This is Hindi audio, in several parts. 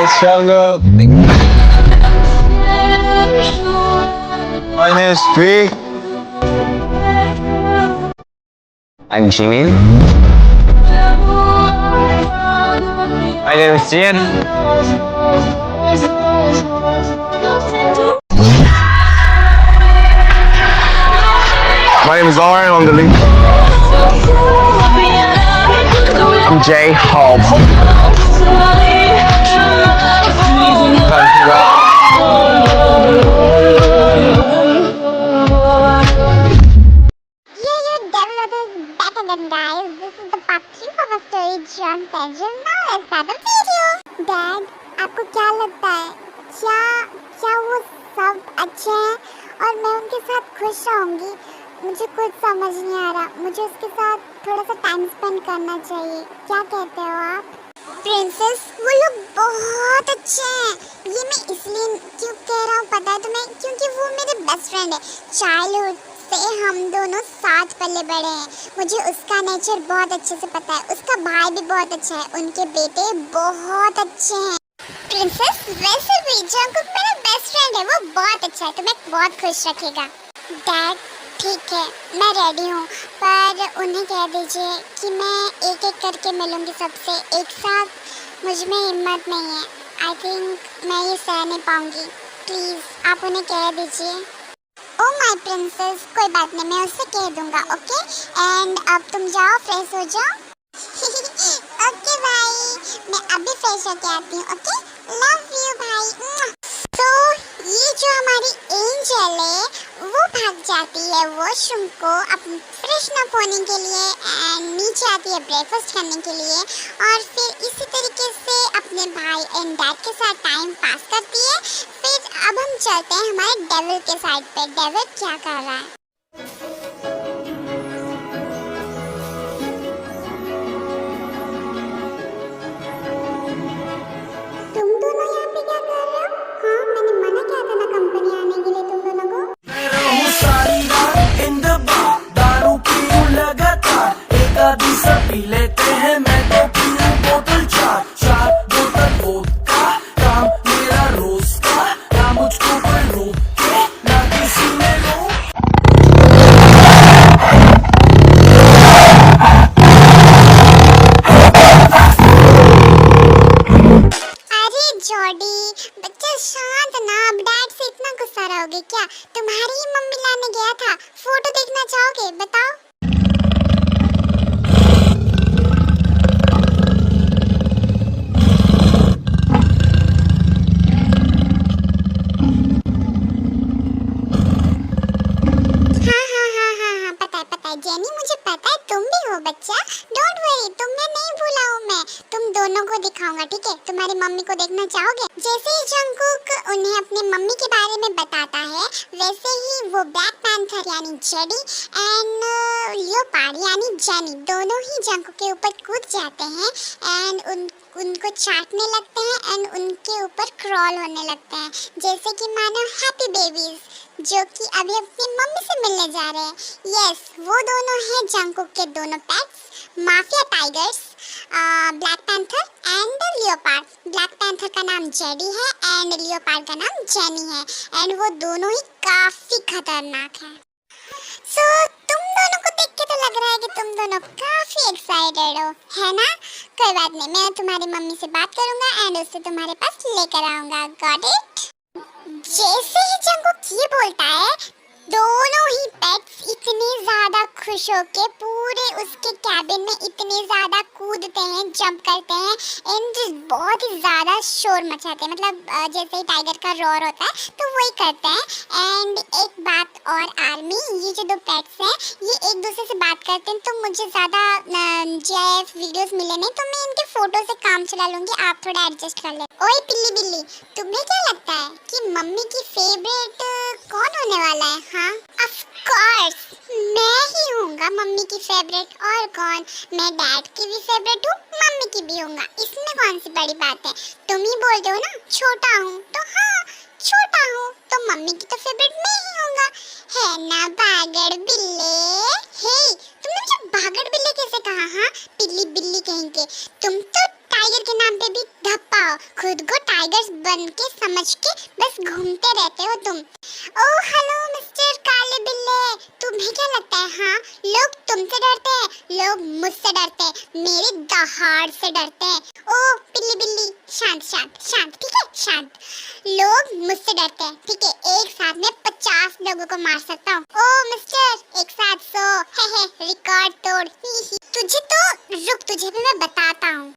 is Shango. My name is P. I'm Jimmy. My name is Jian. My name is Lauren. I'm the lead. I'm Jay Hope. Better than guys. This is the part 3 of a story John Angel. Now let's start the video. Dad, आपको क्या लगता है क्या वो सब अच्छे हैं और मैं उनके साथ खुश रहूंगी? मुझे कुछ समझ नहीं आ रहा. मुझे उसके साथ थोड़ा सा टाइम स्पेंड करना चाहिए. क्या कहते हो आप? प्रिंसेस, वो लोग बहुत अच्छे हैं. ये मैं इसलिए क्यों कह रहा हूँ पता है तुम्हें? क्योंकि वो मेरे बेस्ट फ्रेंड है. चाइल्डहुड से हम दोनों साथ पले बड़े हैं. मुझे उसका नेचर बहुत अच्छे से पता है. उसका भाई भी बहुत अच्छा है. उनके बेटे बहुत अच्छे हैं. प्रिंसेस, वैसे भी जंगकुक मेरा बेस्ट फ्रेंड है. वो बहुत अच्छा है. तुम्हें बहुत खुश रखेगा. डैड, ठीक है, मैं रेडी हूँ, पर उन्हें कह दीजिए कि मैं एक एक करके मिलूँगी सबसे एक साथ. मुझ में हिम्मत नहीं है. आई थिंक मैं ये सह नहीं पाऊँगी. प्लीज़ आप उन्हें कह दीजिए. ओ माय प्रिंसेस, कोई बात नहीं, मैं उससे कह दूँगा. ओके, एंड अब तुम जाओ, फ्रेश हो जाओ. ओके भाई, मैं अभी फ्रेश होके आती हूँ. ओके, लव यू भाई. तो ये जो हमारी एंजल है वो भाग जाती है वॉशरूम को अपने फ्रेशन अप होने के लिए एंड नीचे आती है ब्रेकफास्ट करने के लिए और फिर इसी तरीके से अपने भाई एंड डैड के साथ टाइम पास करती है. फिर अब हम चलते हैं हमारे डेविल के साइड पे. डेविल क्या कर रहा है? तुम दोनों यहाँ पे क्या कर रहे हो? हाँ, मैंने मना किया था ना कंपनी आने के लिए तुम दोनों को. दारू पीऊं लगातार, एक आधी सब पी लेते हैं. मैं तो पीऊं बोतल चार बोतल वोडका. काम मेरा रोज का, ना मुझको कोई रोके, ना किसी ने रोक. अरे जॉडी, बच्चा शांत ना. अब डैड से इतना गुस्सा रहोगे क्या? तुम्हारी ही मम्मी लाने गया था. फोटो देखना चाहोगे? बताओ. हाँ, पता है जेनी, मुझे पता है तुम भी हो बच्चा. डोंट वरी, तुम्हें नहीं भूला हूँ मैं. तुम दोनों को दिखाऊंगा, ठीक है? तुम्हारी मम्मी को देखना चाहोगे? जैसे ही जंगकुक उन्हें अपनी मम्मी के बारे में बताता है वैसे ही वो ब्लैक पैंथर यानी जेडी एंड लियोपार्ड यानी जेनी दोनों ही जंगकुक के ऊपर कूद जाते हैं एंड उनको चाटने लगते हैं एंड उनके ऊपर क्रॉल होने लगते हैं जैसे कि मानो हैप्पी बेबीज जो कि अभी अपनी मम्मी से मिलने जा रहे हैं. यस, वो दोनों हैं जंगकुक के दोनों pets, mafia tigers, black panther and leopard. Black panther का नाम जेडी है एंड लियोपार्ड का नाम जेनी है एंड वो दोनों ही काफी खतरनाक हैं. सो तुम दोनों को देख के तो लग रहा है कि तुम दोनों काफी एक्साइटेड हो, है ना? कोई बात नहीं, मैं तुम्हारी मम्मी से बात करूंगा एंड उससे तुम्हारे पास लेकर आऊंगा. Got it? जैसे ही जंगकुक ये बोलता है दोनों ही पेट्स इतने ज़्यादा खुश होके पूरे उसके कैबिन में इतने ज़्यादा कूदते हैं, जंप करते हैं एंड बहुत ही ज़्यादा शोर मचाते हैं. मतलब जैसे ही टाइगर का रोर होता है तो वही करते हैं. एंड एक बात और आर्मी, ये जो दो पेट्स हैं ये एक दूसरे से बात करते हैं तो मुझे ज़्यादा जीआईएफ वीडियोस मिले नहीं तो मैं इनके फ़ोटो से काम चला लूँगी. आप थोड़ा एडजस्ट कर ले. ओए पिल्ली बिल्ली, तुम्हें क्या लगता है कि मम्मी की फेवरेट कौन होने वाला है? हाँ, ऑफ कोर्स मैं ही हूँगा मम्मी की फेवरेट. और कौन? मैं डैड की भी फेवरेट हूँ, मम्मी की भी हूँगा. इसमें कौन सी बड़ी बात है? तुम ही बोलते हो ना छोटा हूँ, तो हाँ छोटा हूँ तो मम्मी की तो फेवरेट मैं ही हूँगा, है ना भागड़ बिल्ले? हे, तुमने मुझे भागड़ बिल्ले कैसे कहा? हाँ, पिल्ली बिल्ली कहीं के. तुम तो टाइगर के नाम पे भी धप्पा हो. खुद को सुन के समझ के बस घूमते रहते हो तुम। ओ हेलो मिस्टर काले बिल्ले, तुम्हें क्या लगता है हाँ लोग तुमसे डरते हैं? लोग मुझसे डरते हैं, मेरी दहाड़ से डरते हैं। ओ पिल्ली बिल्ली शांत शांत शांत, ठीक है शांत। लोग मुझसे डरते हैं, ठीक है, एक साथ में 50 लोगों को मार सकता हूँ। ओ मिस्टर एक साथ 100, हे रिकॉर्ड तोड़। तुझे तो रुक, तुझे भी मैं बताता हूँ।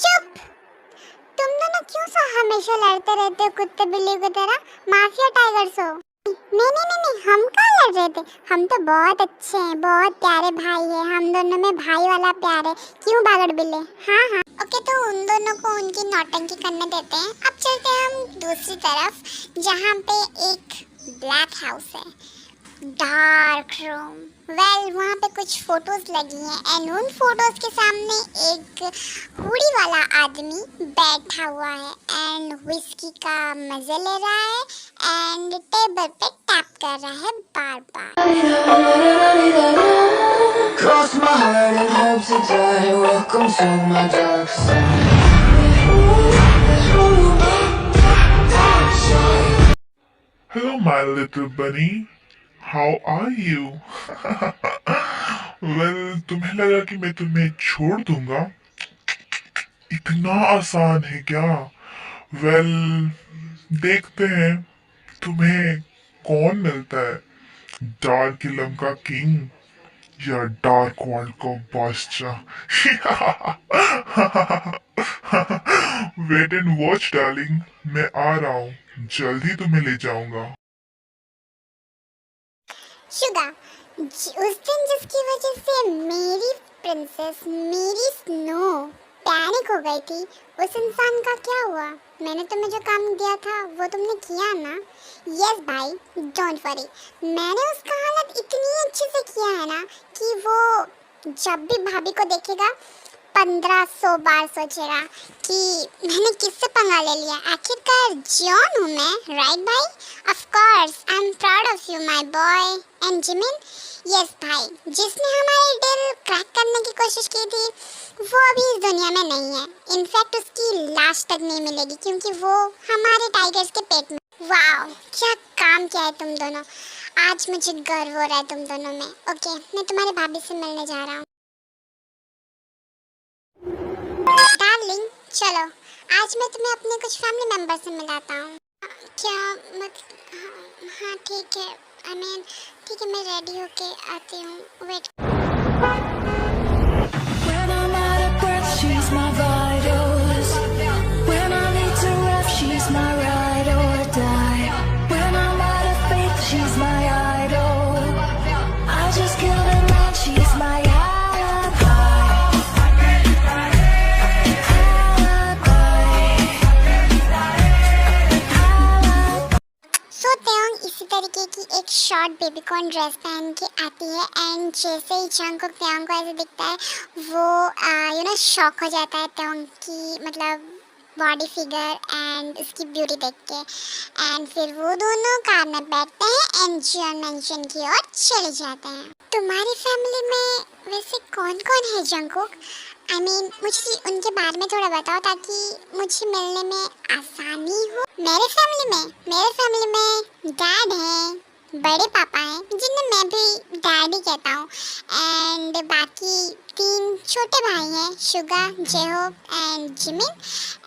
चुप, तुम दोनों क्यों सो हमेशा लड़ते रहते हो कुत्ते बिल्ली की तरह, माफिया टाइगर्स हो? नहीं, हम कहाँ लड़ रहे थे, हम तो बहुत अच्छे हैं, बहुत प्यारे भाई हैं, हम दोनों में भाई वाला प्यार है, क्यों बागड़ बिल्ले? हाँ ओके, तो उन दोनों को उनकी नौटंकी करने देते हैं। अब चलते हैं हम दूसरी तरफ, जहाँ पे एक ब्लैक हाउस है, डार्क रूम। वेल वहाँ पे कुछ फोटोज लगी हैं एंड उन फोटोज के सामने एक हुडी वाला आदमी बैठा हुआ है एंड विस्की का मजे ले रहा है एंड टेबल पे टैप कर रहा है बार बार। Cross my heart and hope to die. Welcome to my dark side. Hello, my little bunny. How are you? Well, तुम्हें लगा कि मैं तुम्हें छोड़ दूंगा? इतना आसान है क्या? Well, देखते हैं तुम्हें कौन मिलता है, डार्क किलम का किंग या डार्क वर्ल्ड का बादशाह। वेट एंड वॉच डार्लिंग, मैं आ रहा हूँ, जल्दी तुम्हें ले जाऊंगा। शुगा, उस दिन जिसकी वजह से मेरी प्रिंसेस, मेरी स्नो पैनिक हो गई थी, उस इंसान का क्या हुआ? मैंने तुम्हें जो काम दिया था वो तुमने किया ना? यस भाई, डोंट वरी, मैंने उसका हालत इतनी अच्छे से किया है ना कि वो जब भी भाभी को देखेगा 1500 बार सोचेगा कि मैंने किससे पंगा ले लिया। आखिरकार जॉन हूँ मैं, राइट भाई? Of course, I am proud of you my boy. And Jimin, yes भाई, जिसने हमारे दिल क्रैक करने की कोशिश की थी वो अभी इस दुनिया में नहीं है। इनफैक्ट उसकी लाश तक नहीं मिलेगी क्योंकि वो हमारे टाइगर्स के पेट में। वाओ, क्या काम किया है तुम दोनों, आज मुझे गर्व हो रहा है तुम दोनों में। ओके, मैं तुम्हारे भाभी से मिलने जा रहा हूँ। डार्लिंग चलो, आज मैं तुम्हें अपने कुछ फैमिली मेंबर से मिलाता हूँ। क्या मत? हाँ ठीक है, ठीक है, मैं रेडी होके आती हूँ, wait. When I'm out of breath, she's my vitals. When I need to rest, she's my ride or die. When I'm out of faith, she's my idol. I just killed a man, she's my इसी तरीके की एक शॉर्ट बेबीकॉर्न ड्रेस पहन के आती है एंड जैसे ही जंगकुक त्योंग को ऐसे दिखता है वो शॉक हो जाता है त्योंग की मतलब बॉडी फिगर एंड उसकी ब्यूटी देख के। एंड फिर वो दोनों कार में बैठते हैं एंड जियोन मेंशन की ओर चले जाते हैं। तुम्हारी फैमिली में वैसे कौन कौन है जंगकुक? मुझे उनके बारे में थोड़ा बताओ ताकि मुझे मिलने में आसानी हो। मेरे फैमिली में डैड है, बड़े पापा हैं जिन्हें मैं भी डैडी कहता हूँ एंड बाकी 3 छोटे भाई हैं, Suga, J Hope and Jimin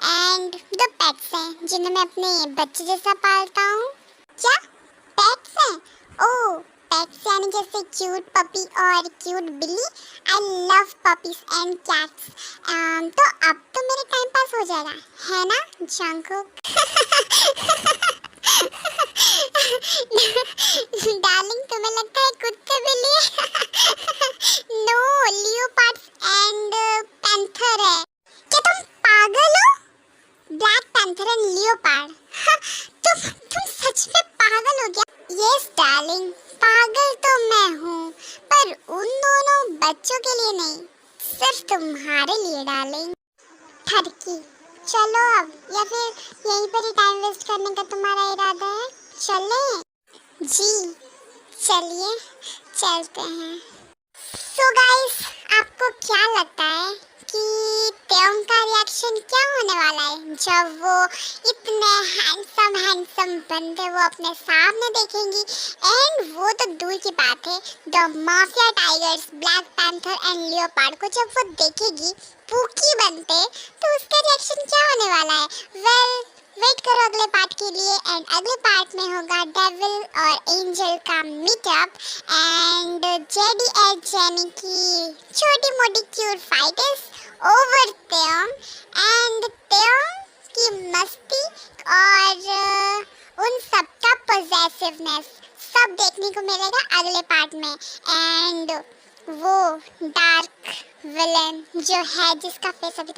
and 2 pets हैं जिन्हें मैं अपने बच्चे जैसा पालता हूँ। क्या पेट्स हैं? ओह, पेट्स यानी जैसे क्यूट पपी और क्यूट बिल्ली। I love puppies and cats. तो अब तो मेरा टाइम पास हो जाएगा, है ना जंगकुक? डार्लिंग, तुम्हें लगता है कुत्ते बिल्ली? नो, लियोपार्ड्स एंड पैंथर है। क्या तुम पागल हो? Black panther and leopard? तुम सच में पागल हो गया? यस डार्लिंग, पागल तो मैं हूँ पर उन दोनों बच्चों के लिए नहीं, सिर्फ तुम्हारे लिए डार्लिंग। ठरकी, चलो अब, या फिर यहीं पर ही टाइम वेस्ट करने का तुम्हारा इरादा है? चलें? जी चलिए, चलते हैं। सो गाइस, आपको क्या लगता है कि त्योंग का रिएक्शन क्या होने वाला है जब वो इतने हैंडसम बंदे वो अपने सामने देखेंगी। एंड वो तो दूर की बात है, the mafia tigers black panther and leopard को जब वो देखेगी पूकी बनते, तो उसका रिएक्शन क्या होने वाला है? वेल वेट करो अगले पार्ट के लिए। एंड अगले पार्ट में होगा डेविल और एंजल का meetup and JD and jenny की छोटी मोटी क्यूट फाइट इज ओवर तेम एंड तेम की मस्ती और उन सबका पॉजेसिवनेस सब देखने को मिलेगा अगले पार्ट में। एंड वो डार्क विलन जो है जिसका फेस अभी तक